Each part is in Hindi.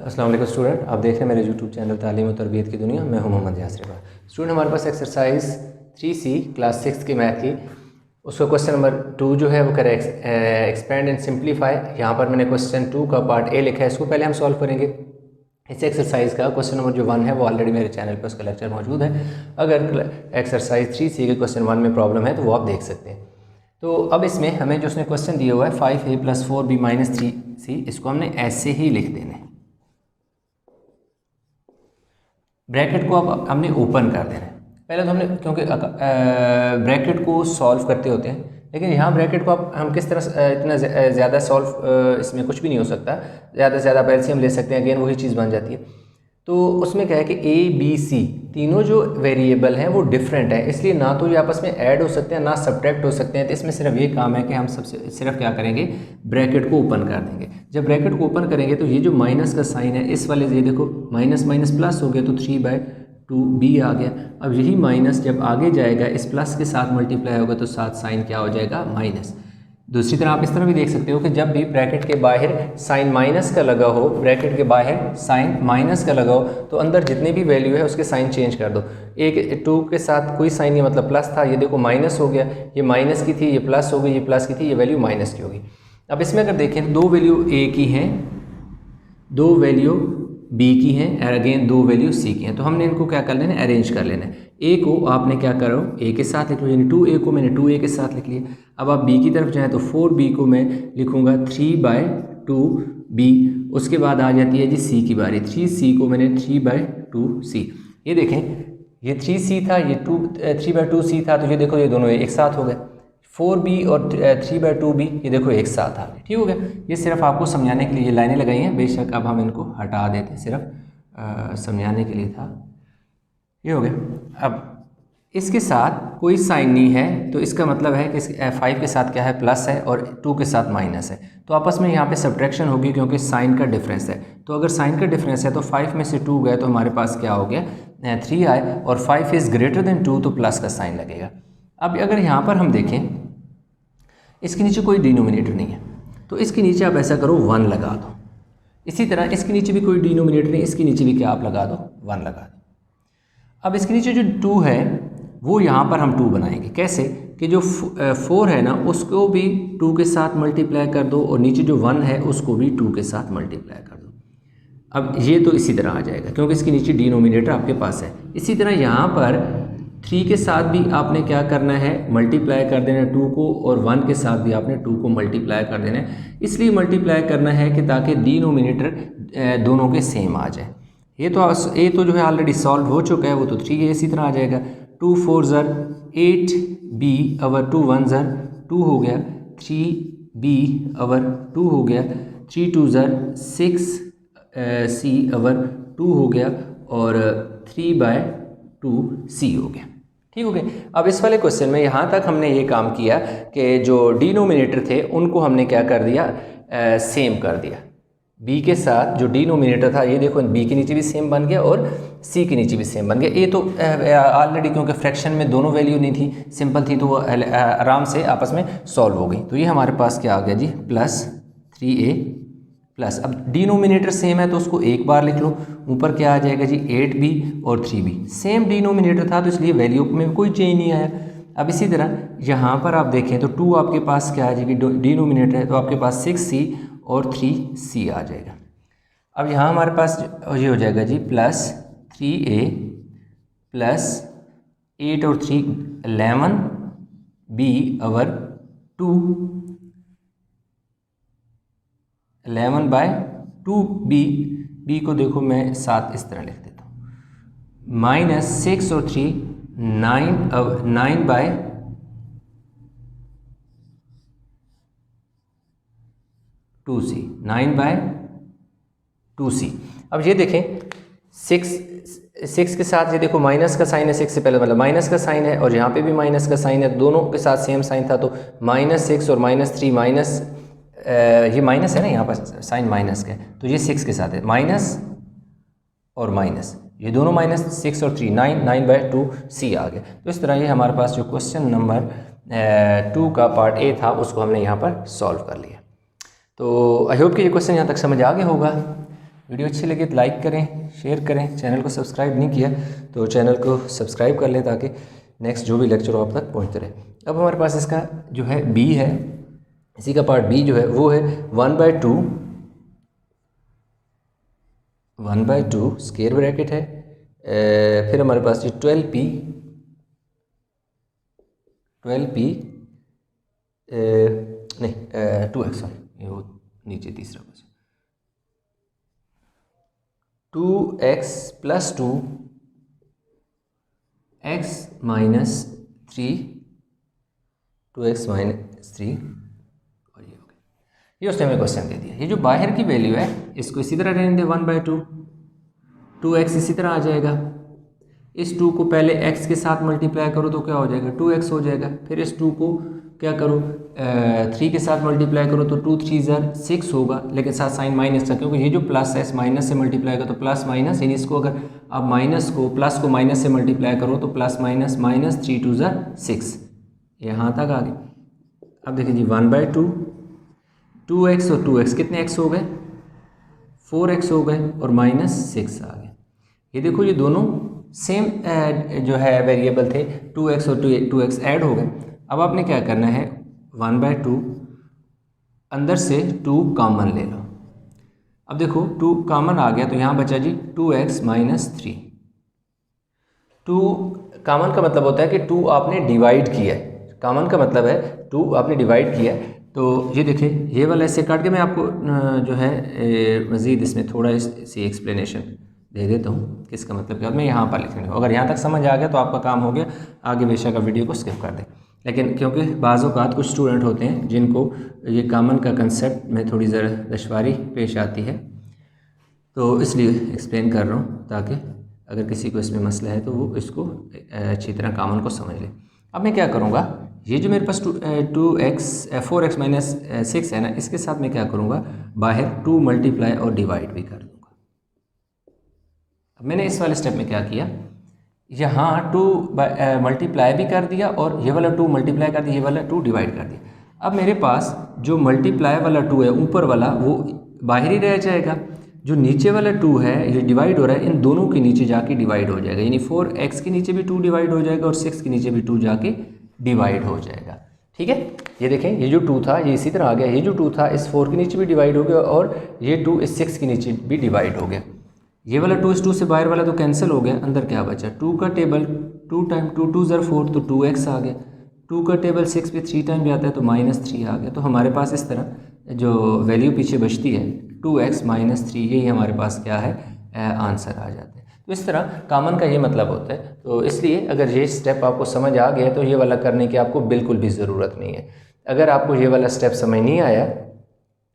अस्सलाम वालेकुम स्टूडेंट, आप देख रहे हैं मेरे यूट्यूब चैनल तालीम और तरबियत की दुनिया। मैं हूं मोहम्मद यासिर। स्टूडेंट, हमारे पास एक्सरसाइज 3C क्लास 6 की मैथ की उसका क्वेश्चन नंबर 2 जो है वो करें एक्सपेंड एंड सिंप्लीफाई। यहाँ पर मैंने क्वेश्चन 2 का पार्ट ए लिखा है, इसको पहले हम सॉल्व करेंगे। इस एक्सरसाइज का क्वेश्चन नंबर जो 1 है वो ऑलरेडी मेरे चैनल पर उसका लेक्चर मौजूद है। अगर एक्सरसाइज 3C के क्वेश्चन 1 में प्रॉब्लम है तो वो आप देख सकते हैं। तो अब इसमें हमें जो उसने क्वेश्चन दिया हुआ है 5a + 4b - 3c, इसको हमने ऐसे ही लिख देना है। ब्रैकेट को अब हमने ओपन कर देना है। पहले तो हमने क्योंकि ब्रैकेट को सॉल्व करते होते हैं, लेकिन यहाँ ब्रैकेट को अब हम किस तरह इतना ज़्यादा सॉल्व, इसमें कुछ भी नहीं हो सकता। ज़्यादा से ज़्यादा आप एलसीएम ले सकते हैं, अगेन वही चीज़ बन जाती है। तो उसमें क्या है कि ए बी सी तीनों जो वेरिएबल हैं वो डिफरेंट है, इसलिए ना तो ये आपस में ऐड हो सकते हैं ना सब्ट्रैक्ट हो सकते हैं। तो इसमें सिर्फ ये काम है कि हम सबसे सिर्फ क्या करेंगे, ब्रैकेट को ओपन कर देंगे। जब ब्रैकेट को ओपन करेंगे तो ये जो माइनस का साइन है इस वाले, ये देखो माइनस माइनस प्लस हो गया तो 3/2b आ गया। अब यही माइनस जब आगे जाएगा इस प्लस के साथ मल्टीप्लाई होगा तो साथ साइन क्या हो जाएगा, माइनस। दूसरी तरह आप इस तरह भी देख सकते हो कि जब भी ब्रैकेट के बाहर साइन माइनस का लगा हो, ब्रैकेट के बाहर साइन माइनस का लगा हो तो अंदर जितनी भी वैल्यू है उसके साइन चेंज कर दो। एक 2 के साथ कोई साइन नहीं, मतलब प्लस था, ये देखो माइनस हो गया, ये माइनस की थी, ये प्लस हो गई, ये प्लस की थी, ये वैल्यू माइनस की होगी। अब इसमें अगर देखें तो 2 वैल्यू ए की हैं, 2 वैल्यू बी की हैं और अगेन 2 वैल्यू सी की हैं। तो हमने इनको क्या कर लेना है, अरेंज कर लेना है। ए को आपने क्या करो, ए के साथ लिख लो, यानी 2a को मैंने 2a के साथ लिख लिया। अब आप बी की तरफ जाएँ तो 4b को मैं लिखूँगा 3/2b। उसके बाद आ जाती है जी सी की बारी, 3c को मैंने 3/2c। ये देखें, ये 3c था, ये 3/2c था, तो ये देखो ये दोनों एक साथ हो गए। 4b और 3/2b ये देखो एक साथ आ गए, ठीक हो गया। ये सिर्फ आपको समझाने के लिए ये लाइनें लगाई हैं, बेशक अब हम इनको हटा देते, सिर्फ समझाने के लिए था। ये हो गया। अब इसके साथ कोई साइन नहीं है तो इसका मतलब है कि 5 के साथ क्या है, प्लस है, और 2 के साथ माइनस है। तो आपस में यहाँ पे सब्ट्रैक्शन होगी क्योंकि साइन का डिफरेंस है। तो अगर साइन का डिफरेंस है तो 5 में से 2 गए तो हमारे पास क्या हो गया, 3 आए, और 5 इज़ ग्रेटर देन 2 तो प्लस का साइन लगेगा। अब अगर यहाँ पर हम देखें इसके नीचे कोई डिनोमिनेटर नहीं है तो इसके नीचे आप ऐसा करो 1 लगा दो। इसी तरह इसके नीचे भी कोई डिनोमिनेटर नहीं, इसके नीचे भी क्या आप लगा दो, 1 लगा दो। अब इसके नीचे जो 2 है वो यहाँ पर हम 2 बनाएंगे। कैसे कि जो 4 है ना उसको भी 2 के साथ मल्टीप्लाई कर दो, और नीचे जो 1 है उसको भी 2 के साथ मल्टीप्लाई कर दो। अब ये तो इसी तरह आ जाएगा क्योंकि इसके नीचे डिनोमिनेटर आपके पास है। इसी तरह यहाँ पर 3 के साथ भी आपने क्या करना है, मल्टीप्लाई कर देना 2 को, और 1 के साथ भी आपने 2 को मल्टीप्लाई कर देना है। इसलिए मल्टीप्लाई करना है कि ताकि डिनोमिनेटर दोनों के सेम आ जाए। ये तो जो है ऑलरेडी सॉल्व हो चुका है, वो तो 3 है, इसी तरह आ जाएगा। 2 4 ज़र 8b अवर 2 1 ज़र 2 हो गया, 3b अवर 2 हो गया, 3 2 ज़र 6c अवर 2 हो गया, और 3/2c हो गया, ठीक हो गया। अब इस वाले क्वेश्चन में यहाँ तक हमने ये काम किया कि जो डिनोमिनेटर थे उनको हमने क्या कर दिया, सेम कर दिया। b के साथ जो डिनोमिनेटर था, ये देखो b के नीचे भी सेम बन गया और c के नीचे भी सेम बन गया। ये तो ऑलरेडी क्योंकि फ्रैक्शन में दोनों वैल्यू नहीं थी, सिंपल थी, तो वो आराम से आपस में सॉल्व हो गई। तो ये हमारे पास क्या आ गया जी, प्लस 3a प्लस। अब डिनोमिनेटर सेम है तो उसको एक बार लिख लो, ऊपर क्या आ जाएगा जी 8b और 3b। सेम डिनोमिनेटर था तो इसलिए वैल्यू में कोई चेंज नहीं आया। अब इसी तरह यहाँ पर आप देखें तो 2 आपके पास क्या आ जाएगी, डिनोमिनेटर है तो आपके पास 6c और 3c आ जाएगा। अब यहाँ हमारे पास ये हो जाएगा जी प्लस 3a प्लस 8 और 3 11b अवर 2 11/2b को देखो मैं 7 इस तरह लिख देता हूँ, माइनस 6 और 3 9/2c 9/2c। अब ये देखें 6 के साथ ये देखो माइनस का साइन है, 6 से पहले मतलब माइनस का साइन है, और यहाँ पे भी माइनस का साइन है, दोनों के साथ सेम साइन था। तो -6 और -3 माइनस, ये माइनस है ना, यहाँ पर साइन माइनस का है तो ये 6 के साथ है, माइनस और माइनस, ये दोनों माइनस, 6 और 3 9/2c आ गया। तो इस तरह ये हमारे पास जो क्वेश्चन नंबर 2 का पार्ट ए था उसको हमने यहाँ पर सॉल्व कर लिया। तो आई होप कि ये क्वेश्चन यहाँ तक समझ आ गया होगा। वीडियो अच्छी लगे तो लाइक करें, शेयर करें। चैनल को सब्सक्राइब नहीं किया तो चैनल को सब्सक्राइब कर लें ताकि नेक्स्ट जो भी लेक्चर हो आप तक पहुँचते रहे। अब हमारे पास इसका जो है बी है, इसी का पार्ट बी जो है वो है 1/2 स्क्वायर ब्रैकेट है। फिर हमारे पास ये 12p नहीं 2x, सॉरी ये वो नीचे तीसरा बचा 2x + 2 x - 3 2x - 3 और ये हो गया। ये उसने हमें क्वेश्चन दे दिया। ये जो बाहर की वैल्यू है इसको इसी तरह रहने दे 1/2, 2x इसी तरह आ जाएगा। इस 2 को पहले x के साथ मल्टीप्लाई करो तो क्या हो जाएगा 2x हो जाएगा। फिर इस 2 को क्या करो 3 के साथ मल्टीप्लाई करो तो 2 3 ज़र 6 होगा, लेकिन साथ साइन माइनस का, क्योंकि ये जो प्लस है इस माइनस से मल्टीप्लाई करो तो प्लस माइनस, यानी इसको अगर आप प्लस को माइनस से मल्टीप्लाई करो तो प्लस माइनस माइनस 3 2 ज़र 6, यहाँ तक आ गए। अब देखिए जी 1/2 2x और 2x कितने x हो गए 4x हो गए और -6 आ गए। ये देखो ये दोनों सेम जो है वेरिएबल थे, 2x और 2x ऐड हो गए। अब आपने क्या करना है 1/2 अंदर से 2 कॉमन ले लो। अब देखो 2 कॉमन आ गया तो यहाँ बचा जी 2x - 3। 2 कॉमन का मतलब होता है कि 2 आपने डिवाइड किया है। कॉमन का मतलब है 2 आपने डिवाइड किया है। तो ये देखिए ये वाला ऐसे काट के मैं आपको जो है मज़ीद इसमें थोड़ा सी एक्सप्लेनेशन दे देता हूँ कि इसका मतलब क्या। मैं यहाँ पर लिखने दूँ, अगर यहाँ तक समझ आ गया तो आपका काम हो गया, आगे बेशक आप वीडियो को स्किप कर दें। लेकिन क्योंकि बाज़ औक़ात कुछ स्टूडेंट होते हैं जिनको ये कॉमन का कंसेप्ट में थोड़ी ज़रा दुश्वारी पेश आती है, तो इसलिए एक्सप्लेन कर रहा हूँ ताकि अगर किसी को इसमें मसला है तो वो इसको अच्छी तरह कॉमन को समझ ले। अब मैं क्या करूँगा, ये जो मेरे पास 4x - 6 है ना, इसके साथ मैं क्या करूँगा बाहर 2 मल्टीप्लाई और डिवाइड भी कर दूँगा। अब मैंने इस वाले स्टेप में क्या किया, यहाँ 2 मल्टीप्लाई भी कर दिया और ये वाला 2 मल्टीप्लाई कर दिया, ये वाला 2 डिवाइड कर दिया। अब मेरे पास जो मल्टीप्लाई वाला 2 है ऊपर वाला वो बाहर ही रह जाएगा, जो नीचे वाला 2 है ये डिवाइड हो रहा है, इन दोनों के नीचे जाके डिवाइड हो जाएगा, यानी 4x के नीचे भी 2 डिवाइड हो जाएगा और 6 के नीचे भी 2 जाके डिवाइड हो जाएगा। ठीक है, ये देखें ये जो 2 था ये इसी तरह आ गया, ये जो 2 था इस 4 के नीचे भी डिवाइड हो गया और ये 2 इस 6 के नीचे भी डिवाइड हो गया। ये वाला 2 इस 2 से बाहर वाला तो कैंसिल हो गया, अंदर क्या बचा 2 का टेबल 2 टाइम 2 2 ज़र 4 तो 2x आ गया। 2 का टेबल 6 पे 3 टाइम भी आता है तो -3 आ गया। तो हमारे पास इस तरह जो वैल्यू पीछे बचती है 2x - 3, यही हमारे पास क्या है आंसर आ जाता है। तो इस तरह कॉमन का ये मतलब होता है। तो इसलिए अगर ये स्टेप आपको समझ आ गया तो ये वाला करने की आपको बिल्कुल भी ज़रूरत नहीं है। अगर आपको ये वाला स्टेप समझ नहीं आया,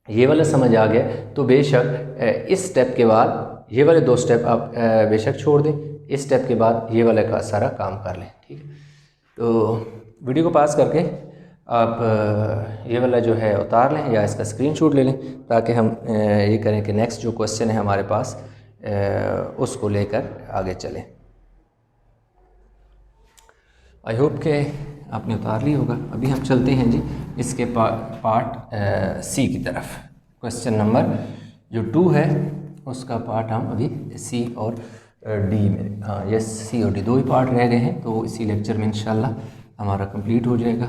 ये वाला समझ आ गया तो बेशक इस स्टेप के बाद ये वाले 2 स्टेप आप बेशक छोड़ दें, इस स्टेप के बाद ये वाला का सारा काम कर लें। ठीक है, तो वीडियो को पास करके आप ये वाला जो है उतार लें या इसका स्क्रीनशॉट ले लें ताकि हम ये करें कि नेक्स्ट जो क्वेश्चन है हमारे पास उसको लेकर आगे चलें। आई होप कि आपने उतार लिया होगा। अभी हम चलते हैं जी इसके पार्ट सी की तरफ। क्वेश्चन नंबर जो 2 है उसका पार्ट हम अभी सी और डी में, हाँ ये सी और डी 2 ही पार्ट रह गए हैं, तो इसी लेक्चर में इंशाल्लाह हमारा कंप्लीट हो जाएगा।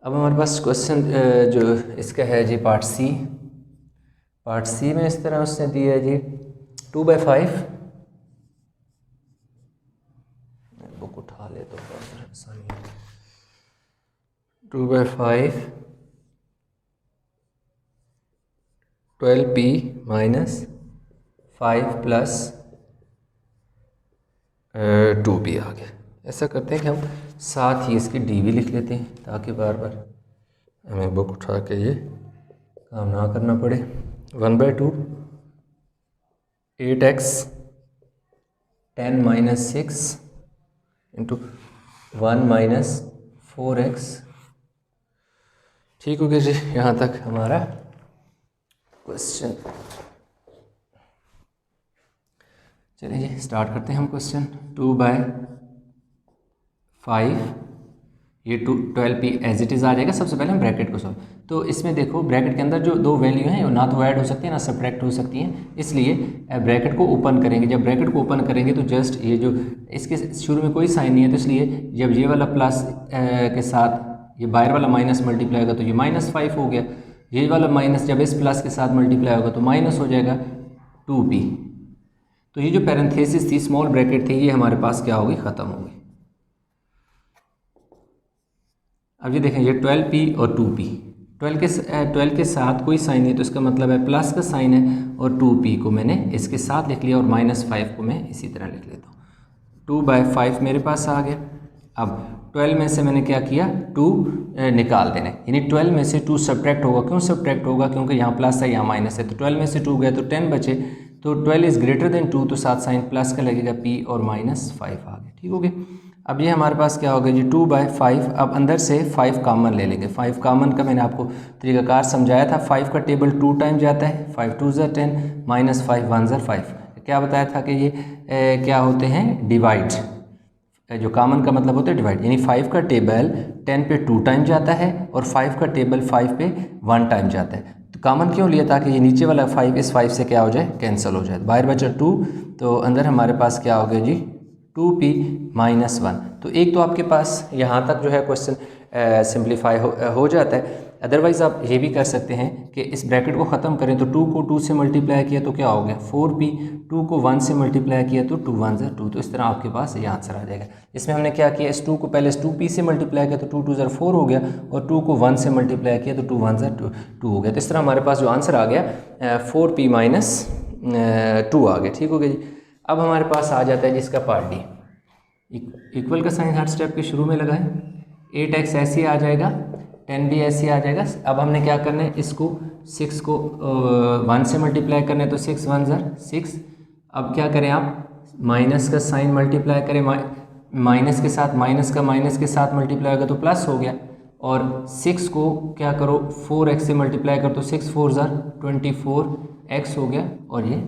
अब हमारे पास क्वेश्चन जो इसका है जी पार्ट सी में इस तरह उसने दिया है जी 2/5, बुक उठा ले तो 2/5 12p - 5 + 2p आ गया। ऐसा करते हैं कि हम साथ ही इसकी डी भी लिख लेते हैं ताकि बार बार हमें बुक उठा के ये काम ना करना पड़े। 1/2 8x 10 - 6 इंटू 1 - 4x। ठीक हो गया जी, यहाँ तक हमारा क्वेश्चन। चलिए जी स्टार्ट करते हैं हम क्वेश्चन। 2/5 ये 12p एज इट इज़ आ जाएगा। सबसे पहले हम ब्रैकेट को सॉल्व, तो इसमें देखो ब्रैकेट के अंदर जो दो वैल्यू हैं वो ना तो ऐड हो सकती है ना सब्ट्रैक्ट हो सकती हैं, इसलिए ब्रैकेट को ओपन करेंगे। जब ब्रैकेट को ओपन करेंगे तो जस्ट ये जो इसके शुरू में कोई साइन नहीं है, तो इसलिए जब ये वाला प्लस के साथ ये बाहर वाला माइनस मल्टीप्लाई होगा तो ये -5 हो गया, ये वाला माइनस जब इस प्लस के साथ मल्टीप्लाई होगा तो माइनस हो जाएगा 2p। तो ये जो पैरेंथेसिस थी, स्मॉल ब्रैकेट थी, ये हमारे पास क्या होगी, ख़त्म होगी। अब ये देखें, ये 12p और 2p, 12 के साथ कोई साइन नहीं है तो इसका मतलब है प्लस का साइन है, और 2p को मैंने इसके साथ लिख लिया और -5 को मैं इसी तरह लिख लेता हूँ। 2/5 मेरे पास आ गया। अब 12 में से मैंने क्या किया, 2 निकाल देना, यानी 12 में से 2 सब्ट्रैक्ट होगा। क्यों सब्ट्रैक्ट होगा, क्योंकि यहाँ प्लस है यहाँ माइनस है, तो 12 में से 2 गया तो 10 बचे, तो 12 इज़ ग्रेटर देन 2, तो साथ साइन प्लस का लगेगा p और -5 आ गया। ठीक हो गया। अब ये हमारे पास क्या होगा जी 2/5। अब अंदर से 5 कॉमन ले लेंगे। 5 कॉमन का मैंने आपको तरीक़ाकार समझाया था। 5 का टेबल 2 टाइम जाता है, 5 2 ज़ा 10 -5 1 ज़ा 5। क्या बताया था कि ये क्या होते हैं, डिवाइड। जो कॉमन का मतलब होता है डिवाइड, यानी 5 का टेबल 10 पे 2 टाइम जाता है और 5 का टेबल 5 पे 1 टाइम जाता है। तो कॉमन क्यों लिया, ताकि ये नीचे वाला 5 इस 5 से क्या हो जाए, कैंसिल हो जाए। बाहर बचा 2, तो अंदर हमारे पास क्या हो गया जी 2p -1। तो एक तो आपके पास यहाँ तक जो है क्वेश्चन सिंप्लीफाई हो जाता है। अदरवाइज़ आप ये भी कर सकते हैं कि इस ब्रैकेट को ख़त्म करें, तो 2 को 2 से मल्टीप्लाई किया तो क्या हो गया 4p, 2 को 1 से मल्टीप्लाई किया तो 2 1 ज़ा 2, तो इस तरह आपके पास ये आंसर आ जाएगा। इसमें हमने क्या किया, इस 2 को पहले इस 2p से मल्टीप्लाई किया तो 2 2 ज़ा 4 हो गया, और 2 को 1 से मल्टीप्लाई किया तो 2 1 ज़ा 2 हो गया। तो इस तरह हमारे पास जो आंसर आ गया 4p - 2 आ गया। ठीक हो गया जी। अब हमारे पास आ जाता है जिसका पार्ट डी। इक्वल का साइन हर स्टेप के शुरू में लगाएं, 8x ऐसे आ जाएगा, 10 भी ऐसे आ जाएगा। अब हमने क्या करना है, इसको 6 को 1 से मल्टीप्लाई करना है, तो 6 1 ज़ा 6। अब क्या करें आप, माइनस का साइन मल्टीप्लाई करें, माइनस के साथ माइनस का माइनस के साथ मल्टीप्लाई होगा तो प्लस हो गया, और 6 को क्या करो 4x से मल्टीप्लाई करो तो 6 4 ज़ा 24x हो गया, और ये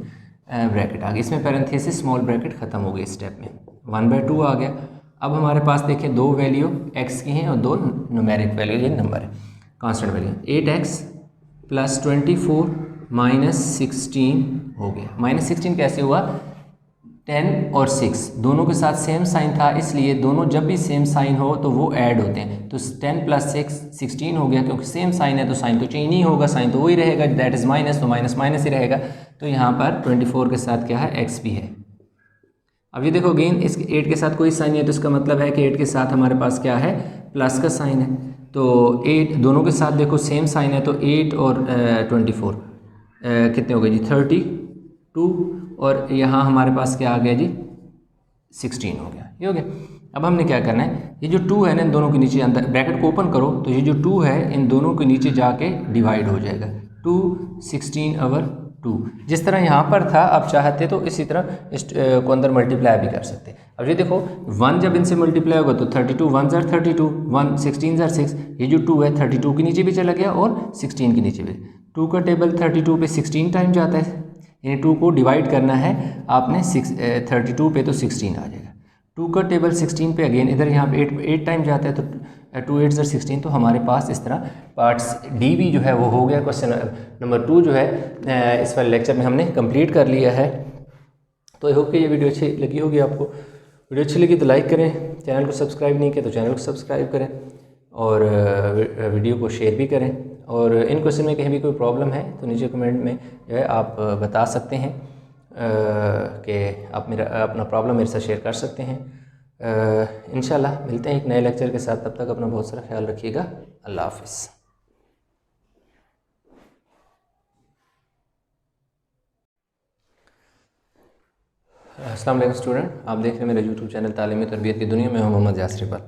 ब्रैकेट आ गया। इसमें पैरेंथेसिस स्मॉल ब्रैकेट ख़त्म हो गई स्टेप में, 1/2 आ गया। अब हमारे पास देखिए दो वैल्यू x की हैं और दो न्यूमेरिक वैल्यू, ये नंबर है कांस्टेंट वैल्यू। 8x + 24 - 16 हो गया। -16 कैसे हुआ, 10 और 6 दोनों के साथ सेम साइन था, इसलिए दोनों जब भी सेम साइन हो तो वो ऐड होते हैं, तो 10 + 6 16 हो गया। क्योंकि सेम साइन है तो साइन तो चेंज नहीं होगा, साइन तो वही रहेगा, दैट इज़ माइनस, तो माइनस माइनस ही रहेगा। तो यहाँ पर 24 के साथ क्या है, x भी है। अब ये देखो अगेन इस 8 के साथ कोई साइन नहीं है, तो इसका मतलब है कि 8 के साथ हमारे पास क्या है, प्लस का साइन है। तो 8 दोनों के साथ देखो सेम साइन है, तो 8 और 24 कितने हो गए जी 32, और यहाँ हमारे पास क्या आ गया जी 16 हो गया। ये हो गया। अब हमने क्या करना है, ये जो 2 है ना इन दोनों के नीचे, अंदर ब्रैकेट को ओपन करो तो ये जो 2 है इन दोनों के नीचे जाके डिवाइड हो जाएगा, 2 16/2। जिस तरह यहाँ पर था, आप चाहते तो इसी तरह इस को अंदर मल्टीप्लाई भी कर सकते। अब ये देखो 1 जब इनसे मल्टीप्लाई होगा तो 32 1 ज़ा 32, 1 16 ज़ा 6, ये जो 2 है 32 के नीचे भी चला गया और 16 के नीचे भी। 2 का टेबल 32 पे 16 टाइम जाता है, यानी 2 को डिवाइड करना है आपने 32 पे तो 16 आ जाएगा। 2 का टेबल 16 पे अगेन इधर यहाँ पे 8 टाइम जाता है, तो 2 8 ज़ा 16। तो हमारे पास इस तरह पार्ट्स डी भी जो है वो हो गया। क्वेश्चन नंबर 2 जो है इस वाले लेक्चर में हमने कंप्लीट कर लिया है। तो आई होप कि ये वीडियो अच्छी लगी होगी आपको। वीडियो अच्छी लगी तो लाइक करें, चैनल को सब्सक्राइब नहीं किया तो चैनल को सब्सक्राइब करें, और वीडियो को शेयर भी करें। और इन क्वेश्चन में कहीं भी कोई प्रॉब्लम है तो नीचे कमेंट में जो है आप बता सकते हैं कि आप मेरा अपना प्रॉब्लम मेरे साथ शेयर कर सकते हैं। इंशाल्लाह मिलते हैं एक नए लेक्चर के साथ, तब तक अपना बहुत सारा ख्याल रखिएगा। अल्लाह हाफ़िज़। अस्सलाम वालेकुम स्टूडेंट, आप देख रहे हैं मेरा यूट्यूब चैनल तालीमी तरबियत की दुनिया में, हूं मोहम्मद यासर इकबाल।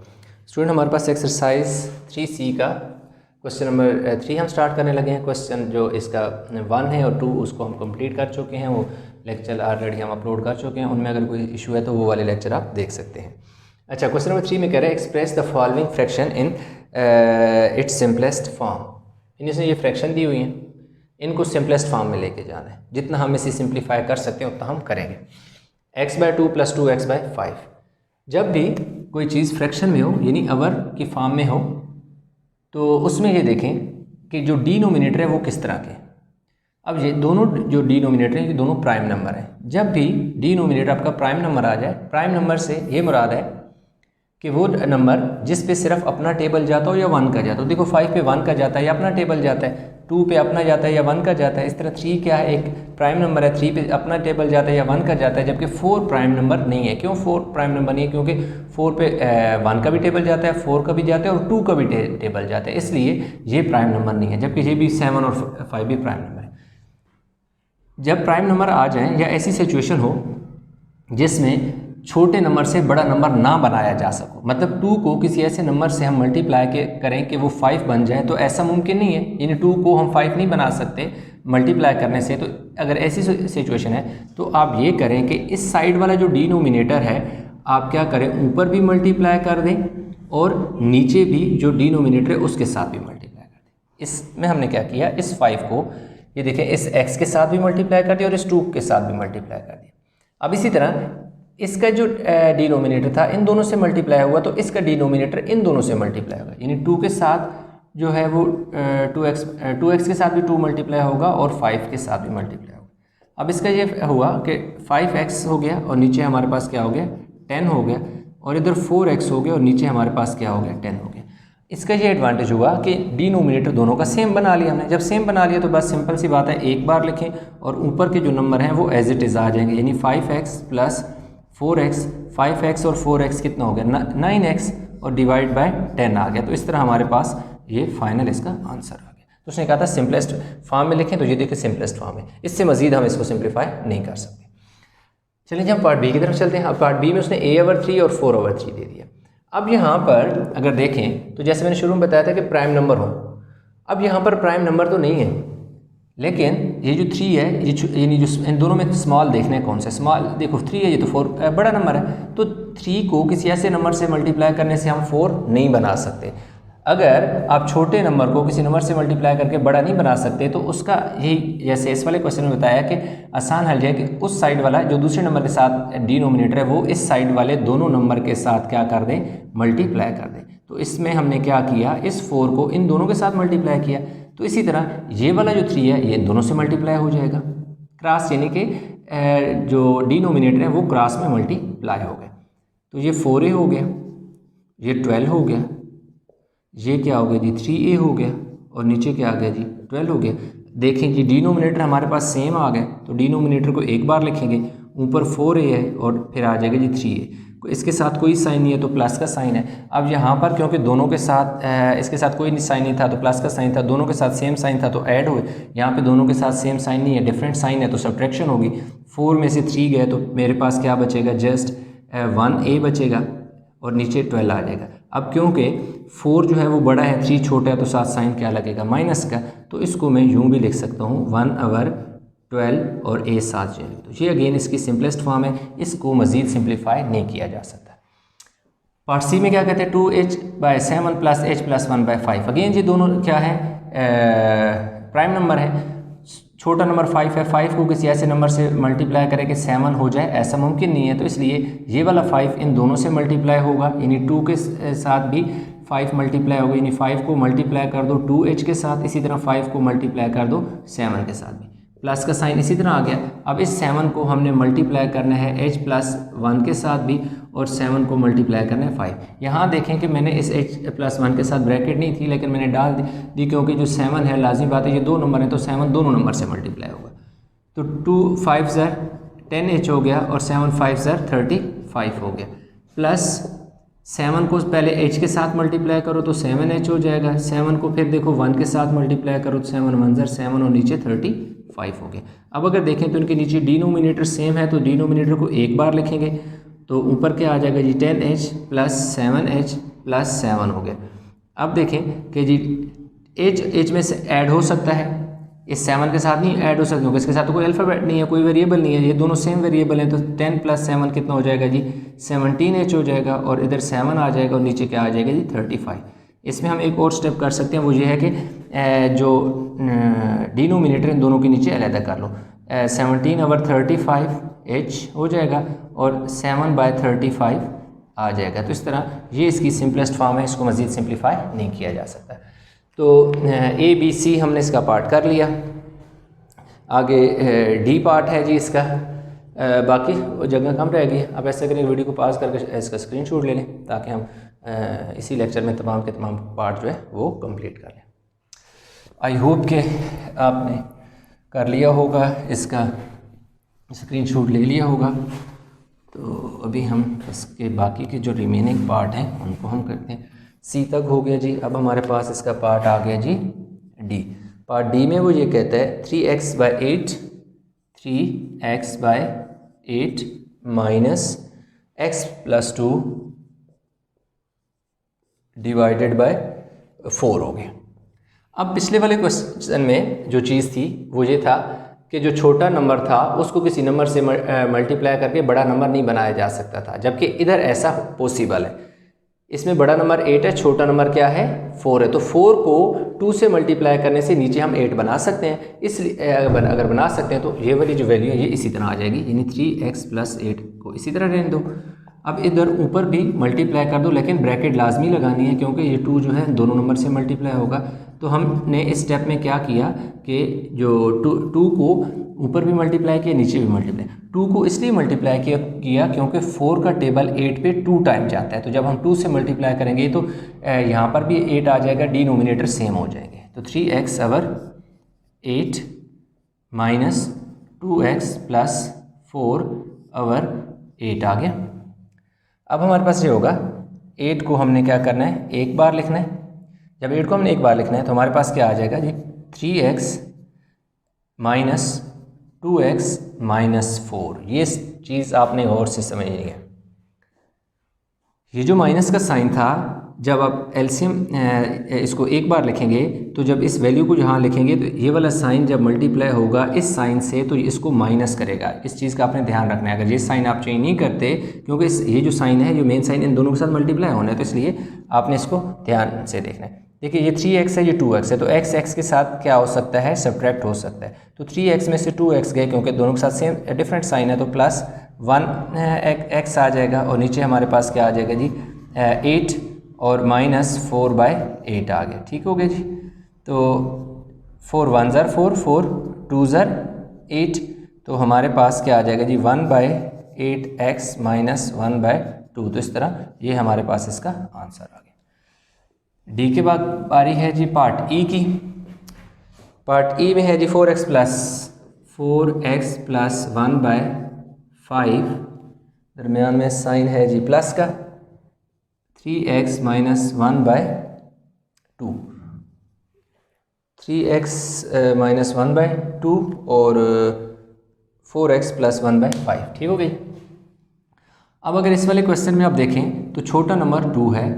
स्टूडेंट हमारे पास एक्सरसाइज 3C का क्वेश्चन नंबर 3 हम स्टार्ट करने लगे हैं। क्वेश्चन जो इसका 1 है और 2 उसको हम कंप्लीट कर चुके हैं, वो लेक्चर ऑलरेडी हम अपलोड कर चुके हैं। उनमें अगर कोई इशू है तो वो वाले लेक्चर आप देख सकते हैं। अच्छा, क्वेश्चन नंबर 3 में कह रहा है express the following fraction in its simplest form. इनसे ये फ्रैक्शन दी हुई हैं, इनको सिंपलेस्ट फॉर्म में लेके जाना है। जितना हम इसे सिंप्लीफाई कर सकते हैं उतना हम करेंगे। x/2 + 2x/5। जब भी कोई चीज़ फ्रैक्शन में हो यानी अवर की फॉर्म में हो तो उसमें ये देखें कि जो डिनोमिनेटर है वो किस तरह के। अब ये दोनों जो डिनोमिनेटर हैं ये दोनों प्राइम नंबर हैं। जब भी डिनोमिनेटर आपका प्राइम नंबर आ जाए, प्राइम नंबर से ये मुराद है कि वो नंबर जिस पे सिर्फ अपना टेबल जाता हो या 1 का जाता हो। देखो 5 पे 1 का जाता है या अपना टेबल जाता है, 2 पे अपना जाता है या 1 का जाता है। इस तरह 3 क्या है, एक प्राइम नंबर है, 3 पे अपना टेबल जाता है या 1 का जाता है, जबकि 4 प्राइम नंबर नहीं है। क्यों 4 प्राइम नंबर नहीं है? क्योंकि 4 पे 1 का भी टेबल जाता है, 4 का भी जाता है और 2 का भी टेबल जाता है, इसलिए ये प्राइम नंबर नहीं है। जबकि ये भी 7 और 5 भी प्राइम नंबर है। जब प्राइम नंबर आ जाए या ऐसी सिचुएशन हो जिसमें छोटे नंबर से बड़ा नंबर ना बनाया जा सको, मतलब 2 को किसी ऐसे नंबर से हम मल्टीप्लाई करें कि वो 5 बन जाए, तो ऐसा मुमकिन नहीं है। यानी 2 को हम 5 नहीं बना सकते मल्टीप्लाई करने से। तो अगर ऐसी सिचुएशन है तो आप ये करें कि इस साइड वाला जो डिनोमिनेटर है आप क्या करें, ऊपर भी मल्टीप्लाई कर दें और नीचे भी जो डिनोमिनेटर है उसके साथ भी मल्टीप्लाई कर दें। इसमें हमने क्या किया, इस 5 को ये देखें इस x के साथ भी मल्टीप्लाई कर दिया और इस 2 के साथ भी मल्टीप्लाई कर दिया। अब इसी तरह इसका जो डिनोमिनेटर था इन दोनों से मल्टीप्लाई हुआ, तो इसका डिनोमिनेटर इन दोनों से मल्टीप्लाई होगा। यानी 2 के साथ जो है वो 2x के साथ भी 2 मल्टीप्लाई होगा और 5 के साथ भी मल्टीप्लाई होगा। अब इसका ये हुआ कि 5x हो गया और नीचे हमारे पास क्या हो गया, 10 हो गया, और इधर 4x हो गया और नीचे हमारे पास क्या हो गया, 10 हो गया। इसका ये एडवांटेज हुआ कि डिनोमिनेटर दोनों का सेम बना लिया हमने। जब सेम बना लिया तो बस सिंपल सी बात है, एक बार लिखें और ऊपर के जो नंबर हैं वो एज इट इज़ आ जाएंगे। यानी 5x प्लस 4x, 5x और 4x कितना हो गया, 9x, और डिवाइड बाय 10 आ गया। तो इस तरह हमारे पास ये फाइनल इसका आंसर आ गया। तो उसने कहा था सिंपलेस्ट फॉर्म में लिखें, तो ये देखिए सिंपलेस्ट फॉर्म है, इससे मजीद हम इसको सिंप्लीफाई नहीं कर सकते। चलिए हम पार्ट बी की तरफ चलते हैं। अब पार्ट बी में उसने a/3 और 4/3 दे दिया। अब यहाँ पर अगर देखें तो जैसे मैंने शुरू में बताया था कि प्राइम नंबर हो, अब यहाँ पर प्राइम नंबर तो नहीं है, लेकिन ये जो 3 है यानी जो इन दोनों में स्मॉल देखने कौन सा स्मॉल, देखो 3 है, ये तो 4 बड़ा नंबर है। तो 3 को किसी ऐसे नंबर से मल्टीप्लाई करने से हम 4 नहीं बना सकते। अगर आप छोटे नंबर को किसी नंबर से मल्टीप्लाई करके बड़ा नहीं बना सकते तो उसका यही, जैसे इस वाले क्वेश्चन में बताया कि आसान हल है कि उस साइड वाला जो दूसरे नंबर के साथ डिनोमिनेटर है वो इस साइड वाले दोनों नंबर के साथ क्या कर दें, मल्टीप्लाई कर दें। तो इसमें हमने क्या किया, इस 4 को इन दोनों के साथ मल्टीप्लाई किया। तो इसी तरह ये वाला जो 3 है ये इन दोनों से मल्टीप्लाई हो जाएगा, क्रॉस, यानी कि जो डिनोमिनेटर है वो क्रॉस में मल्टीप्लाई हो गया। तो ये 4a हो गया, ये 12 हो गया, ये क्या हो गया जी 3a हो गया, और नीचे क्या आ गया जी 12 हो गया। देखें जी डिनोमिनेटर हमारे पास सेम आ गए, तो डिनोमिनेटर को एक बार लिखेंगे, ऊपर 4a है और फिर आ जाएगा जी 3a। इसके साथ कोई साइन नहीं है तो प्लस का साइन है। अब यहाँ पर क्योंकि दोनों के साथ इसके साथ कोई साइन नहीं था तो प्लस का साइन था, दोनों के साथ सेम साइन था तो ऐड हुए। यहाँ पे दोनों के साथ सेम साइन नहीं है, डिफरेंट साइन है, तो सब्ट्रैक्शन होगी। 4 में से 3 गए तो मेरे पास क्या बचेगा, जस्ट 1a बचेगा और नीचे 12 आ जाएगा। अब क्योंकि 4 जो है वो बड़ा है, 3 छोटा है, तो साथ साइन क्या लगेगा, माइनस का। तो इसको मैं यूँ भी लिख सकता हूँ 1/12 और a साथ जो है। तो ये अगेन इसकी सिंपलेस्ट फॉर्म है, इसको मज़ीद सिंप्लीफाई नहीं किया जा सकता। पार्ट सी में क्या कहते हैं, 2h/7 plus h plus 1/5। Again ये दोनों क्या है, प्राइम नंबर है। छोटा नंबर 5 है, 5 को किसी ऐसे नंबर से मल्टीप्लाई करें कि 7 हो जाए, ऐसा मुमकिन नहीं है। तो इसलिए ये वाला 5 इन दोनों से मल्टीप्लाई होगा, यानी 2 के साथ भी 5 मल्टीप्लाई होगा, यानी 5 को मल्टीप्लाई कर दो 2h के साथ, इसी तरह 5 को मल्टीप्लाई कर दो 7 के साथ भी, प्लस का साइन इसी तरह आ गया। अब इस 7 को हमने मल्टीप्लाई करना है h प्लस 1 के साथ भी, और 7 को मल्टीप्लाई करना है 5। यहाँ देखें कि मैंने इस h प्लस 1 के साथ ब्रैकेट नहीं थी, लेकिन मैंने डाल दी क्योंकि जो 7 है लाजमी बात है ये 2 नंबर है, तो 7 दोनों नंबर से मल्टीप्लाई होगा। तो 2 5 ज़र 10h हो गया और 7 5 ज़र 35 हो गया, प्लस 7 को पहले h के साथ मल्टीप्लाई करो तो 7h हो जाएगा। 7 को फिर देखो 1 के साथ मल्टीप्लाई करो तो 7 1 ज़र 7 और नीचे 35 हो गया। अब अगर देखें तो इनके नीचे डिनोमिनेटर सेम है, तो डिनोमिनेटर को एक बार लिखेंगे तो ऊपर क्या आ जाएगा जी 10h प्लस 7h प्लस 7 हो गया। अब देखें कि जी h में से ऐड हो सकता है, इस 7 के साथ नहीं ऐड हो सकता क्योंकि इसके साथ तो कोई अल्फ़ाबेट नहीं है, कोई वेरिएबल नहीं है, ये दोनों सेम वेरिएबल हैं। तो 10 प्लस 7 कितना हो जाएगा जी 17h हो जाएगा, और इधर 7 आ जाएगा और नीचे क्या आ जाएगा जी 35। इसमें हम एक और स्टेप कर सकते हैं, वो ये है कि जो डिनोमिनेटर इन दोनों के नीचे अलहदा कर लो। 17/35h हो जाएगा और 7/35 आ जाएगा। तो इस तरह ये इसकी सिंपलेस्ट फॉर्म है, इसको मज़ीद सिंप्लीफाई नहीं किया जा सकता। तो ए बी सी हमने इसका पार्ट कर लिया। आगे डी पार्ट है जी इसका, बाकी वो जगह कम रह गई। आप ऐसा करें वीडियो को पॉज करके इसका स्क्रीनशॉट ले लें ताकि हम इसी लेक्चर में तमाम के तमाम पार्ट जो है वो कंप्लीट कर लें। आई होप कि आपने कर लिया होगा, इसका स्क्रीनशॉट ले लिया होगा। तो अभी हम इसके बाकी के जो रिमेनिंग पार्ट हैं उनको हम करते हैं। सी तक हो गया जी। अब हमारे पास इसका पार्ट आ गया जी डी। पार्ट डी में वो ये कहता है 3x/8 minus x + 2 divided by 4 हो गया। अब पिछले वाले क्वेश्चन में जो चीज़ थी वो ये था कि जो छोटा नंबर था उसको किसी नंबर से मल्टीप्लाई करके बड़ा नंबर नहीं बनाया जा सकता था, जबकि इधर ऐसा पॉसिबल है। इसमें बड़ा नंबर 8 है, छोटा नंबर क्या है 4 है। तो 4 को 2 से मल्टीप्लाई करने से नीचे हम 8 बना सकते हैं। इसलिए अगर बना सकते हैं तो ये वाली जो वैल्यू है ये इसी तरह आ जाएगी, यानी 3x + 8 को इसी तरह रहने दो। अब इधर ऊपर भी मल्टीप्लाई कर दो, लेकिन ब्रैकेट लाजमी लगानी है क्योंकि ये 2 जो है दोनों नंबर से मल्टीप्लाई होगा। तो हमने इस स्टेप में क्या किया कि जो 2 को ऊपर भी मल्टीप्लाई किया, नीचे भी मल्टीप्लाई। 2 को इसलिए मल्टीप्लाई किया क्योंकि 4 का टेबल 8 पे 2 टाइम जाता है। तो जब हम 2 से मल्टीप्लाई करेंगे तो यहाँ पर भी 8 आ जाएगा, डिनोमिनेटर सेम हो जाएंगे। तो 3x/8 माइनस 2x + 4/8 आ गया। अब हमारे पास ये होगा 8 को हमने क्या करना है, एक बार लिखना है। जब 8 को हमने एक बार लिखना है तो हमारे पास क्या आ जाएगा जी 3x माइनस 2x माइनस 4। ये चीज़ आपने गौर से समझनी है। ये जो माइनस का साइन था, जब आप एलसीएम इसको एक बार लिखेंगे तो जब इस वैल्यू को यहाँ लिखेंगे तो ये वाला साइन जब मल्टीप्लाई होगा इस साइन से तो इसको माइनस करेगा। इस चीज़ का आपने ध्यान रखना है। अगर ये साइन आप चेंज नहीं करते, क्योंकि ये जो साइन है जो मेन साइन इन दोनों के साथ मल्टीप्लाई होना है, तो इसलिए आपने इसको ध्यान से देखना है। देखिए ये 3x है, ये 2x है, तो x के साथ क्या हो सकता है, सब्ट्रैक्ट हो सकता है। तो 3x में से 2x गए क्योंकि दोनों के साथ सेम डिफरेंट साइन है, तो +1x आ जाएगा। और नीचे हमारे पास क्या आ जाएगा जी 8 और -4/8 आ गया। ठीक हो गया जी। तो 4 1 ज़र 4, 4 2 ज़र 8, तो हमारे पास क्या आ जाएगा जी 1/8x माइनस 1/2। तो इस तरह ये हमारे पास इसका आंसर आ गया। डी के बाद बारी है जी पार्ट ई की। पार्ट ई में है जी 4x + 1/5, दरमियान में साइन है जी प्लस का, 3x माइनस 1/2, 3x माइनस 1/2 और 4x + 1/5। ठीक हो गई। अब अगर इस वाले क्वेश्चन में आप देखें तो छोटा नंबर 2 है,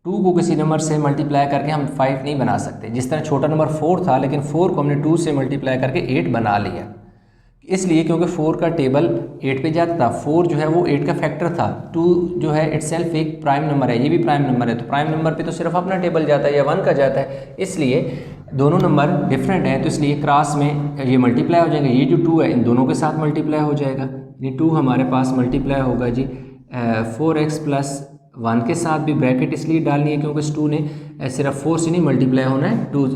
2 को किसी नंबर से मल्टीप्लाई करके हम 5 नहीं बना सकते। जिस तरह छोटा नंबर 4 था, लेकिन 4 को हमने 2 से मल्टीप्लाई करके 8 बना लिया, इसलिए क्योंकि 4 का टेबल 8 पे जाता था। 4 जो है वो 8 का फैक्टर था। 2 जो है इटसेल्फ एक प्राइम नंबर है, ये भी प्राइम नंबर है, तो प्राइम नंबर पे तो सिर्फ अपना टेबल जाता है या 1 का जाता है, इसलिए दोनों नंबर डिफरेंट हैं। तो इसलिए क्रॉस में ये मल्टीप्लाई हो जाएंगे। ये जो 2 है इन दोनों के साथ मल्टीप्लाई हो जाएगा, ये 2 हमारे पास मल्टीप्लाई होगा जी 4x + 1 के साथ भी ब्रैकेट इसलिए डालनी है क्योंकि इस 2 ने सिर्फ 4 से नहीं मल्टीप्लाई होना है, 2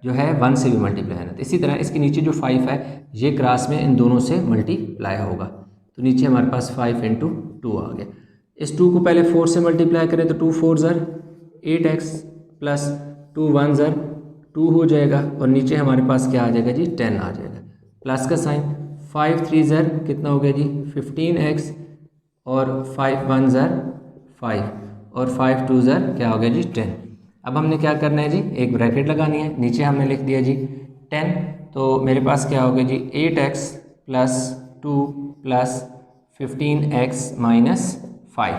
जो है 1 से भी मल्टीप्लाई होना है। तो इसी तरह इसके नीचे जो 5 है ये क्रॉस में इन दोनों से मल्टीप्लाई होगा, तो नीचे हमारे पास 5 × 2 आ गया। इस 2 को पहले 4 से मल्टीप्लाई करें तो 2 4 ज़र 8x + 2 1 ज़र 2 हो जाएगा, और नीचे हमारे पास क्या आ जाएगा जी 10 आ जाएगा, प्लस का साइन। 5 3 ज़र कितना हो गया जी 15x, और 5 1 ज़र 5, और 5 2 ज़र क्या हो गया जी 10। अब हमने क्या करना है जी, एक ब्रैकेट लगानी है। नीचे हमने लिख दिया जी 10, तो मेरे पास क्या हो गया जी 8x + 2 + 15x - 5।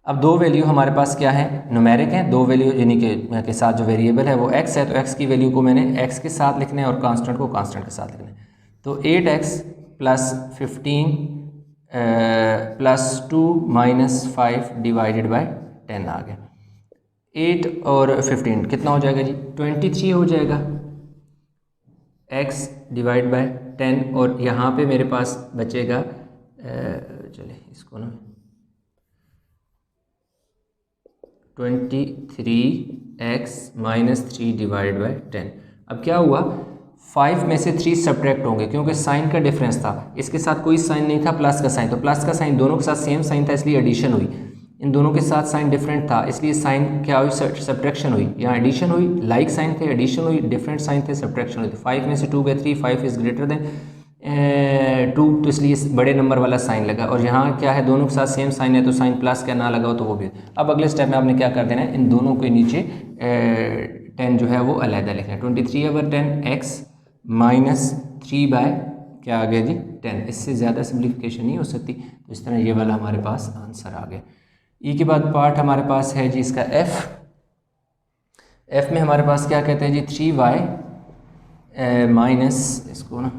अब दो वैल्यू हमारे पास क्या है, न्यूमेरिक है। दो वैल्यू यानी के साथ जो वेरिएबल है वो x है, तो x की वैल्यू को मैंने x के साथ लिखना है और कांस्टेंट को कांस्टेंट के साथ लिखना है। तो 8x + 15 + 2 - 5 डिवाइडेड बाय 10 आ गया। 8 और 15 कितना हो जाएगा जी 23 हो जाएगा, x डिवाइड बाय 10, और यहाँ पे मेरे पास बचेगा चलिए इसको ना 23x माइनस 3 डिवाइड बाई 10। अब क्या हुआ, 5 में से 3 सब्ट्रैक्ट होंगे क्योंकि साइन का डिफरेंस था, इसके साथ कोई साइन नहीं था, प्लस का साइन, तो प्लस का साइन दोनों के साथ सेम साइन था इसलिए एडिशन हुई, इन दोनों के साथ साइन डिफरेंट था इसलिए साइन क्या हुई, सब्ट्रैक्शन हुई, यहाँ एडिशन हुई, लाइक साइन थे एडिशन हुई, डिफरेंट साइन थे सब्ट्रैक्शन हुई। 5 में से 2 गए 3, 5 इज़ ग्रेटर देन 2 तो इसलिए बड़े नंबर वाला साइन लगा, और यहाँ क्या है दोनों के साथ सेम साइन है तो साइन प्लस का ना लगा हो तो वो भी। अब अगले स्टेप में आपने क्या कर देना है, इन दोनों के नीचे 10 जो है वो अलहदा लिखना है। 23/10 x माइनस 3 बाय क्या आ गया जी 10। इससे ज़्यादा सिम्प्लीफिकेशन नहीं हो सकती, तो इस तरह ये वाला हमारे पास आंसर आ गया। ई के बाद पार्ट हमारे पास है जी इसका एफ में हमारे पास क्या कहते हैं जी 3y माइनस इसको ना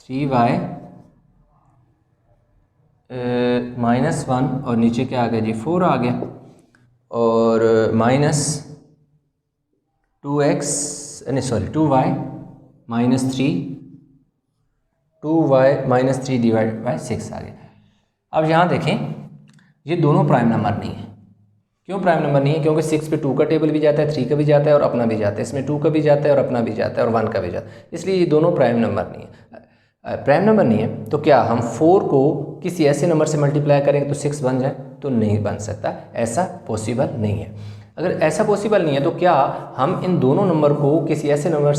3y माइनस 1 और नीचे क्या आ गया जी 4 आ गया, और minus 2y minus 3 divide by 6 आ गया। अब यहाँ देखें ये दोनों प्राइम नंबर नहीं है। क्यों प्राइम नंबर नहीं है? क्योंकि 6 पे 2 का टेबल भी जाता है, 3 का भी जाता है और अपना भी जाता है, इसमें 2 का भी जाता है और अपना भी जाता है और 1 का भी जाता है, इसलिए ये दोनों प्राइम नंबर नहीं है। प्राइम नंबर नहीं है तो क्या हम 4 को किसी ऐसे नंबर से मल्टीप्लाई करेंगे तो 6 बन जाए? तो नहीं बन सकता, ऐसा पॉसिबल नहीं है। अगर ऐसा पॉसिबल नहीं है तो क्या हम इन दोनों नंबर को किसी ऐसे नंबर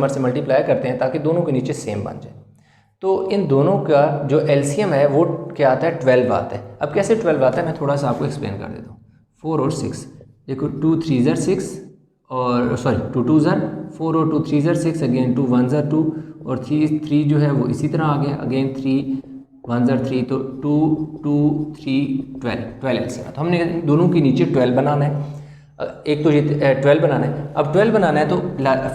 से मल्टीप्लाई करते हैं ताकि दोनों के नीचे सेम बन जाए? तो इन दोनों का जो एलसीएम है वो क्या आता है 12 आता है। अब कैसे 12 आता है मैं थोड़ा सा आपको एक्सप्लेन कर देता हूँ। 4 और 6 देखो, 2 3 6 और सॉरी 2 2 4 और 2 3 6 अगेन 2 1 2 और 3 जो है वो इसी तरह आ गया, अगेन 3 1 3 तो 2 2 3 12 एलसीएम। तो हमने दोनों के नीचे 12 बनाना है, एक तो ये 12 बनाना है। अब 12 बनाना है तो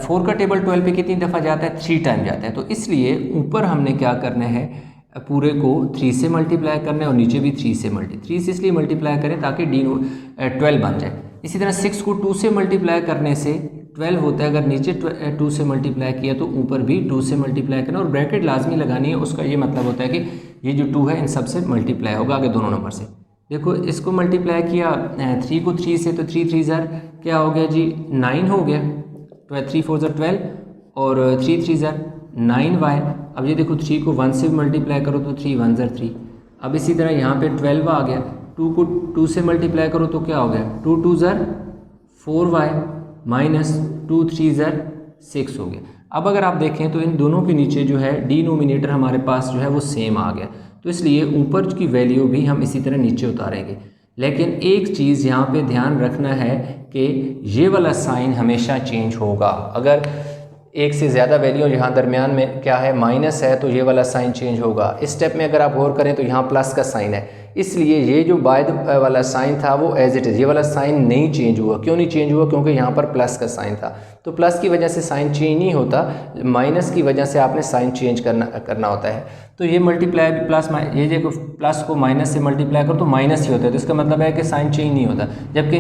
4 का टेबल 12 पे कितनी दफ़ा जाता है? 3 टाइम जाता है, तो इसलिए ऊपर हमने क्या करना है पूरे को 3 से मल्टीप्लाई करना है और नीचे भी 3 से इसलिए मल्टीप्लाई करें ताकि डी 12 बन जाए। इसी तरह 6 को 2 से मल्टीप्लाई करने से 12 होता है, अगर नीचे 2 से मल्टीप्लाई किया तो ऊपर भी 2 से मल्टीप्लाई करना, और ब्रैकेट लाजमी लगानी है। उसका ये मतलब होता है कि ये जो 2 है इन सब से मल्टीप्लाई होगा आगे दोनों नंबर से। देखो इसको मल्टीप्लाई किया 3 को 3 से तो 3 3 ज़र क्या हो गया जी 9 हो गया, 3 4 ज़र 12 और 3 3 ज़र 9y। अब ये देखो 3 को 1 से मल्टीप्लाई करो तो 3 1 ज़र 3। अब इसी तरह यहाँ पे 12 आ गया, 2 को 2 से मल्टीप्लाई करो तो क्या हो गया 2 2 ज़र 4y माइनस 2 3 ज़र 6 हो गया। अब अगर आप देखें तो इन दोनों के नीचे जो है डिनोमिनेटर हमारे पास जो है वो सेम आ गया, तो इसलिए ऊपर की वैल्यू भी हम इसी तरह नीचे उतारेंगे। लेकिन एक चीज़ यहाँ पे ध्यान रखना है कि ये वाला साइन हमेशा चेंज होगा। अगर एक से ज़्यादा वैल्यू यहाँ दरमियान में क्या है माइनस है तो ये वाला साइन चेंज होगा। इस स्टेप में अगर आप गौर करें तो यहाँ प्लस का साइन है, इसलिए ये जो बाद वाला साइन था वो एज इट इज़, ये वाला साइन नहीं चेंज हुआ। क्यों नहीं चेंज हुआ? क्योंकि यहाँ पर प्लस का साइन था, तो प्लस की वजह से साइन चेंज नहीं होता, माइनस की वजह से आपने साइन चेंज करना होता है। तो ये मल्टीप्लाई प्लस ये देखो प्लस को माइनस से मल्टीप्लाई करो तो माइनस ही होता है, तो इसका मतलब है कि साइन चेंज नहीं होता। जबकि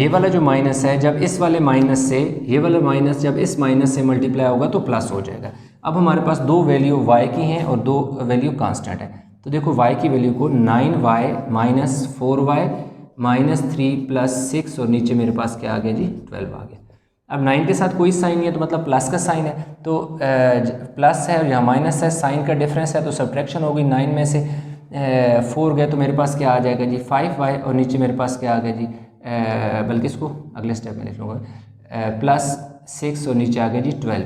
ये वाला जो माइनस है जब इस वाले माइनस से ये वाला माइनस जब इस माइनस से मल्टीप्लाई होगा तो प्लस हो जाएगा। अब हमारे पास 2 वैल्यू y की हैं और 2 वैल्यू कांस्टेंट है, तो देखो y की वैल्यू को 9y minus 4y minus 3 plus 6 और नीचे मेरे पास क्या आ गया जी 12 आ गया। अब 9 के साथ कोई साइन नहीं है तो मतलब प्लस का साइन है, तो प्लस है और यहाँ माइनस है, साइन का डिफरेंस है तो सब्ट्रैक्शन होगी। 9 में से 4 गए तो मेरे पास क्या आ जाएगा जी 5y और नीचे मेरे पास क्या आ गया जी बल्कि इसको अगले स्टेप में लिख लूँगा प्लस 6 और नीचे आ गया जी 12।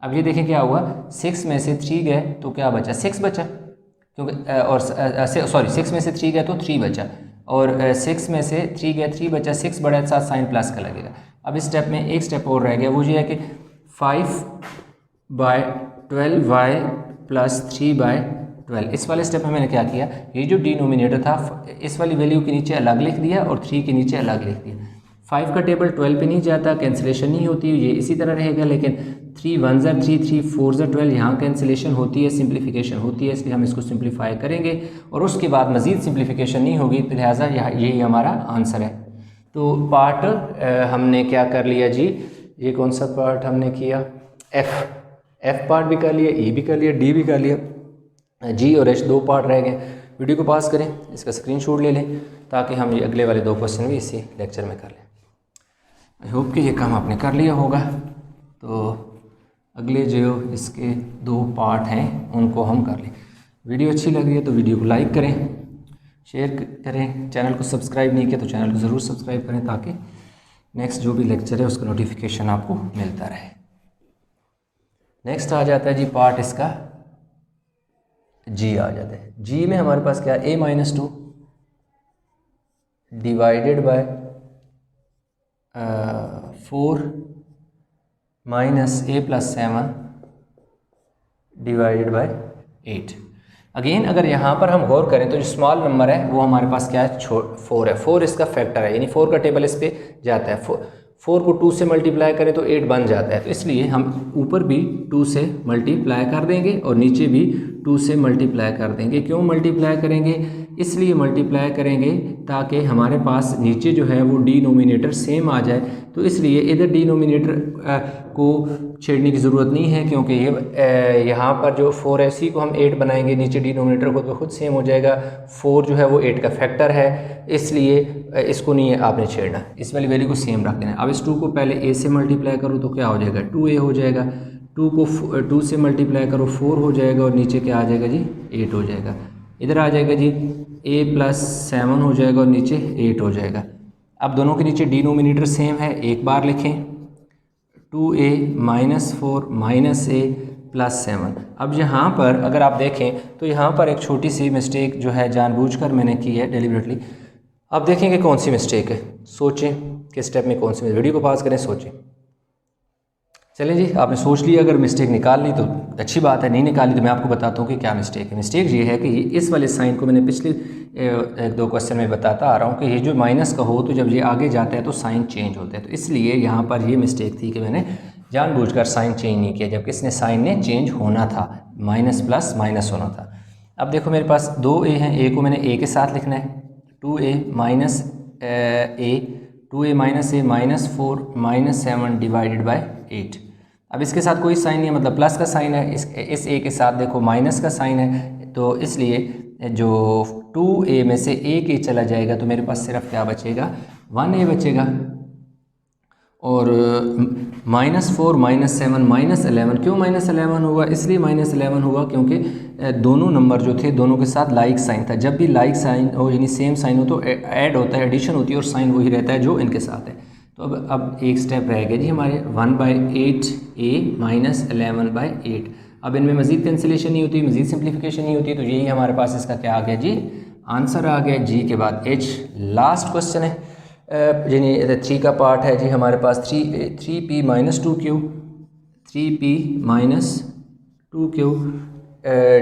अब ये देखें क्या हुआ, 6 में से 3 गए तो क्या बचा 6 बचा, क्योंकि और सॉरी 6 में से 3 गए तो 3 बचा, और 6 में से 3 गए 3 बचा, 6 बड़ा साथ साइन प्लस का लगेगा। अब इस स्टेप में एक स्टेप और रह गया, वो ये है कि 5/12y प्लस 3/12। इस वाले स्टेप में मैंने क्या किया, ये जो डिनोमिनेटर था इस वाली वैल्यू के नीचे अलग लिख दिया और 3 के नीचे अलग लिख दिया। 5 का टेबल 12 पे नहीं जाता, कैंसिलेशन नहीं होती, ये इसी तरह रहेगा। लेकिन 3 1 ज़र 3 3 4 ज़र 12 यहाँ कैंसिलेशन होती है, सिंप्लीफिकेशन होती है, इसलिए हम इसको सिंप्लीफाई करेंगे और उसके बाद मज़ीद सिंप्लीफिकेशन नहीं होगी, तो लिहाजा यही हमारा आंसर है। तो पार्ट हमने क्या कर लिया जी, ये कौन सा पार्ट हमने किया, एफ पार्ट भी कर लिया, ई भी कर लिया, डी भी कर लिया, जी और एच 2 पार्ट रह गए। वीडियो को पॉज करें, इसका स्क्रीनशॉट ले लें ताकि हम ये अगले वाले 2 क्वेश्चन भी इसी लेक्चर में कर लें। आई होप कि ये काम आपने कर लिया होगा। तो अगले जो इसके 2 पार्ट हैं उनको हम कर लें। वीडियो अच्छी लग रही है तो वीडियो को लाइक करें, शेयर करें, चैनल को सब्सक्राइब नहीं किया तो चैनल को ज़रूर सब्सक्राइब करें ताकि नेक्स्ट जो भी लेक्चर है उसका नोटिफिकेशन आपको मिलता रहे। नेक्स्ट आ जाता है जी पार्ट इसका जी आ जाता है। जी में हमारे पास क्या है, a-2 divided by 4 minus a+7 divided by 8। Again अगर यहाँ पर हम गौर करें तो जो स्मॉल नंबर है वो हमारे पास क्या है, 4 है। 4 इसका फैक्टर है, यानी 4 का टेबल इस पे जाता है। 4 को 2 से मल्टीप्लाई करें तो 8 बन जाता है। तो इसलिए हम ऊपर भी 2 से मल्टीप्लाई कर देंगे और नीचे भी 2 से मल्टीप्लाई कर देंगे। क्यों मल्टीप्लाई करेंगे, इसलिए मल्टीप्लाई करेंगे ताकि हमारे पास नीचे जो है वो डिनोमिनेटर सेम आ जाए। तो इसलिए इधर डिनोमिनेटर को छेड़ने की ज़रूरत नहीं है क्योंकि ये यहाँ पर जो 4 है इसी को हम 8 बनाएंगे, नीचे डिनोमिनेटर को तो खुद सेम हो जाएगा। 4 जो है वो 8 का फैक्टर है, इसलिए इसको नहीं है आपने छेड़ना, इस वाली वैल्यू को सेम रख देना। अब इस 2 को पहले a से मल्टीप्लाई करो तो क्या हो जाएगा, 2a हो जाएगा। 2 को 2 से मल्टीप्लाई करो 4 हो जाएगा और नीचे क्या आ जाएगा जी, 8 हो जाएगा। इधर आ जाएगा जी a+7 हो जाएगा और नीचे 8 हो जाएगा। अब दोनों के नीचे डिनोमिनेटर सेम है, एक बार लिखें 2a - 4 - a+7। अब यहाँ पर अगर आप देखें तो यहाँ पर एक छोटी सी मिस्टेक जो है जानबूझकर मैंने की है, डेलिबरेटली। अब देखेंगे कौन सी मिस्टेक है, सोचें किस स्टेप में कौन सी। वीडियो को पास करें, सोचें। चलें जी, आपने सोच लिया, अगर मिस्टेक निकाल ली तो अच्छी बात है, नहीं निकाली तो मैं आपको बताता हूँ कि क्या मिस्टेक है। मिस्टेक ये है कि इस वाले साइन को मैंने पिछले 1-2 क्वेश्चन में बताता आ रहा हूँ कि ये जो माइनस का हो तो जब ये आगे जाता है तो साइन चेंज होता है। तो इसलिए यहाँ पर ये मिस्टेक थी कि मैंने जानबूझकर साइन चेंज नहीं किया, जबकि इसने साइन ने चेंज होना था, माइनस प्लस माइनस होना था। अब देखो मेरे पास 2a हैं, a को मैंने a के साथ लिखना है, 2a minus a, 2a minus a -4 -7 divided by 8। अब इसके साथ कोई साइन नहीं है, मतलब प्लस का साइन है। इस a के साथ देखो माइनस का साइन है, तो इसलिए जो 2a में से a चला जाएगा तो मेरे पास सिर्फ क्या बचेगा, 1a बचेगा। और -4 -7 -11, क्यों -11 हुआ, इसलिए -11 हुआ क्योंकि दोनों नंबर जो थे दोनों के साथ लाइक साइन था। जब भी लाइक साइन हो यानी सेम साइन हो तो ऐड होता है, एडिशन होती है और साइन वही रहता है जो इनके साथ है। तो अब एक स्टेप रह गया जी हमारे, 1/8a - 11/8। अब इनमें मज़ीद कैंसिलेशन नहीं होती, मज़ीद सिंप्लीफिकेशन नहीं होती, तो यही हमारे पास इसका क्या आ गया जी, आंसर आ गया। जी के बाद h। लास्ट क्वेश्चन है, यानी 3 का पार्ट है जी हमारे पास, 3p - 2q 3p - 2q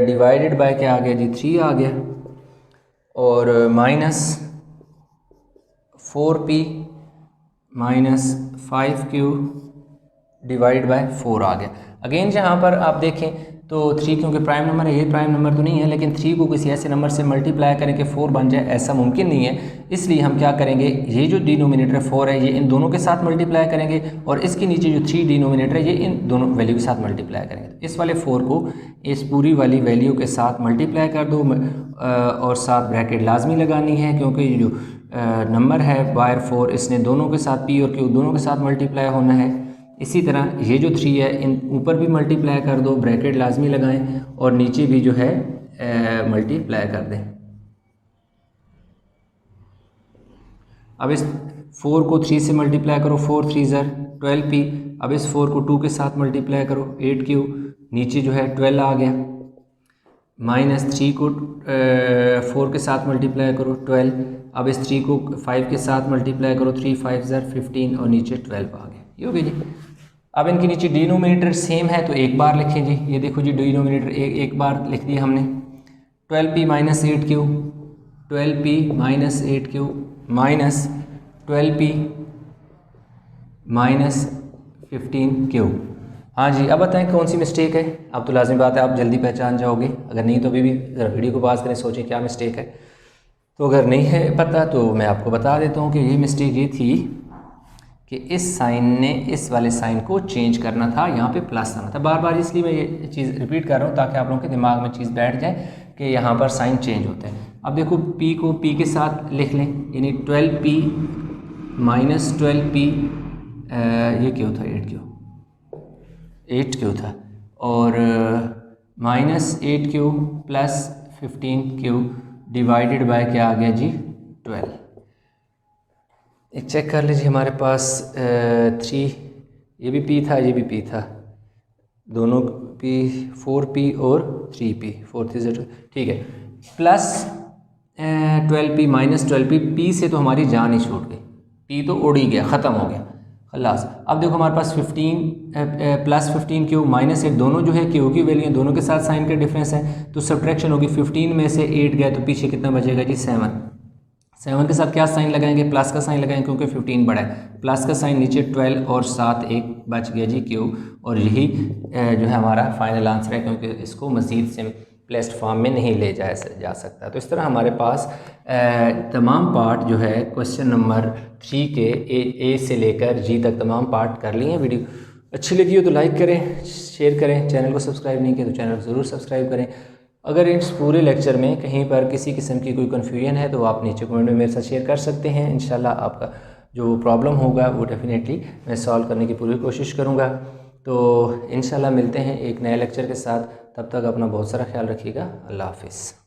divided by क्या आ गया जी, 3 आ गया, और -4p - 5q डिवाइड बाय 4 आ गया। अगेन जहाँ पर आप देखें तो 3 क्योंकि प्राइम नंबर है, ये प्राइम नंबर तो नहीं है, लेकिन 3 को किसी ऐसे नंबर से मल्टीप्लाई करें कि 4 बन जाए, ऐसा मुमकिन नहीं है। इसलिए हम क्या करेंगे, ये जो डिनोमिनेटर 4 है ये इन दोनों के साथ मल्टीप्लाई करेंगे और इसके नीचे जो 3 डिनोमिनेटर है ये इन दोनों वैल्यू के साथ मल्टीप्लाई करेंगे। इस वाले 4 को इस पूरी वाली वैल्यू के साथ मल्टीप्लाई कर दो और साथ ब्रैकेट लाजमी लगानी है क्योंकि ये जो नंबर है बायर 4 इसने दोनों के साथ p और q दोनों के साथ मल्टीप्लाई होना है। इसी तरह ये जो 3 है इन ऊपर भी मल्टीप्लाई कर दो, ब्रैकेट लाजमी लगाएं और नीचे भी जो है मल्टीप्लाई कर दें। अब इस 4 को 3 से मल्टीप्लाई करो, 4 3 ज़र 12p। अब इस 4 को 2 के साथ मल्टीप्लाई करो, 8q, नीचे जो है 12 आ गया। -3 को 4 के साथ मल्टीप्लाई करो, 12। अब इस 3 को 5 के साथ मल्टीप्लाई करो, 3 5 ज़र 15 और नीचे 12 आ गया। ये हो गया जी। अब इनके नीचे डिनोमिनेटर सेम है तो एक बार लिखें जी, ये देखो जी डिनोमिनेटर एक बार लिख दिया हमने, 12p - 8q 12p - 8q minus 12p - 15q। हाँ जी, अब बताएं कौन सी मिस्टेक है। अब तो लाजमी बात है आप जल्दी पहचान जाओगे, अगर नहीं तो अभी भी ज़रा वीडियो को पास करें, सोचें क्या मिस्टेक है। तो अगर नहीं है पता तो मैं आपको बता देता हूँ कि ये मिस्टेक ये थी कि इस साइन ने इस वाले साइन को चेंज करना था, यहाँ पे प्लस आना था। बार बार इसलिए मैं ये चीज़ रिपीट कर रहा हूँ ताकि आप लोगों के दिमाग में चीज़ बैठ जाए कि यहाँ पर साइन चेंज होता है। अब देखो p को p के साथ लिख लें, यानी 12p माइनस 12p, ये क्यों था 8 क्यों था, और minus 8q plus 15q divided by क्या आ गया जी 12। एक चेक कर लीजिए हमारे पास 3, ये भी p था, ये भी p था, दोनों p, 4p और 3p, 4 3 0, ठीक है, plus 12p minus 12p, p से तो हमारी जान ही छूट गई, p तो उड़ ही गया, ख़त्म हो गया खलास। अब देखो हमारे पास 15 प्लस 15q माइनस 8, दोनों जो है q की वैल्यू है, दोनों के साथ साइन का डिफरेंस है, तो सब्ट्रैक्शन होगी। 15 में से 8 गया तो पीछे कितना बचेगा जी 7 के साथ क्या साइन लगाएंगे, प्लस का साइन लगाएंगे क्योंकि 15 बड़ा है, प्लस का साइन नीचे 12 और 7 1 बच गया जी q, और यही जो है हमारा फाइनल आंसर है, क्योंकि इसको मज़ीद सिंपलेस्ट फॉर्म में नहीं ले जा सकता। तो इस तरह हमारे पास तमाम पार्ट जो है क्वेश्चन नंबर 3 के ए से लेकर जी तक तमाम पार्ट कर लिए हैं। वीडियो अच्छी लगी हो तो लाइक करें, शेयर करें, चैनल को सब्सक्राइब नहीं किया तो चैनल को ज़रूर सब्सक्राइब करें। अगर इस पूरे लेक्चर में कहीं पर किसी किस्म की कोई कन्फ्यूजन है तो आप नीचे कमेंट में मेरे साथ शेयर कर सकते हैं। इंशाल्लाह आपका जो प्रॉब्लम होगा वो डेफिनेटली मैं सॉल्व करने की पूरी कोशिश करूँगा। तो इंशाल्लाह मिलते हैं एक नए लेक्चर के साथ, तब तक अपना बहुत सारा ख्याल रखिएगा। अल्लाह हाफिज़।